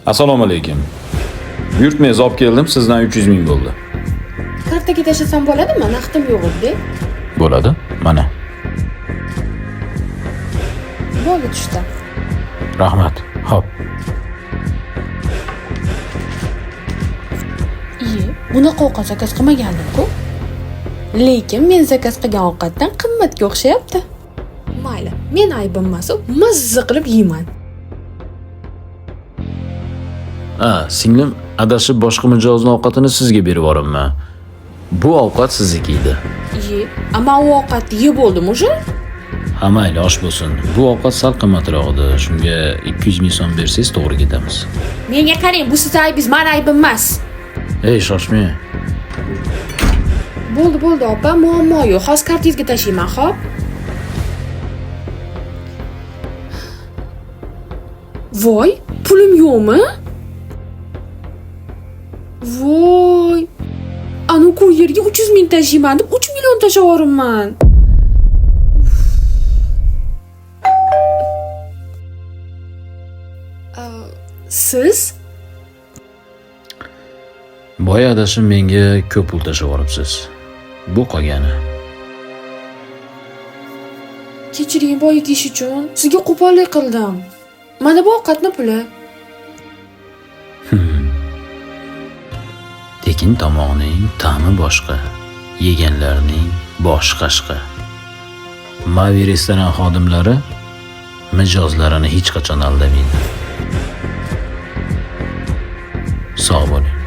Assalomu alaykum. Buyurtmangiz olib keldim, sizdan 300 ming bo'ldi. Kartaga tashlasam bo'ladimi? Naqdim yo'q edi. Bo'ladi. Mana. Bo'ldi tushdi. Rahmat. Xo'p. Bunaqa ovqat zakaz qilmagandim-ku. Lekin men zakaz qilgan ovqatdan qimmatga o'xshayapti. Mayli, men aybim emas-u, mazza qilib yeyman. Singlim adashib boshqa mijozning ovqatini sizga berib yuboraman. Bu ovqat sizniki edi. Ammo u ovqatni yeb bo'ldim o'sha. Ha mayli, osh bo'lsin. Bu ovqat sal qimmatroq edi. Shunga 200 ming so'm bersangiz to'g'ri ketamiz. Menga qarang, bu siz aybingiz, meni aybim emas. Shoshmang. Bo'ldi, opa, muammo yo'q. Hozir kartingizga tashlayman, xo'p? Voy, pulim yo'qmi? Voy. Anu yerga 300 ming tashlayman deb 3 million tashlab yuboribman. Siz? Boya adashib menga ko'p pul tashlab yuboribsiz. Bu qolgani. Kechiring boyagi ish uchun. Sizga qo'pollik qildim. Mana bu ovqatning puli. Tekin tomoqning ta'mi boshqa, yeganlarning boshi qashqa. Mavi restoran xodimlari mijozlarini hech qachon aldamaydi. Sog' bo'ling.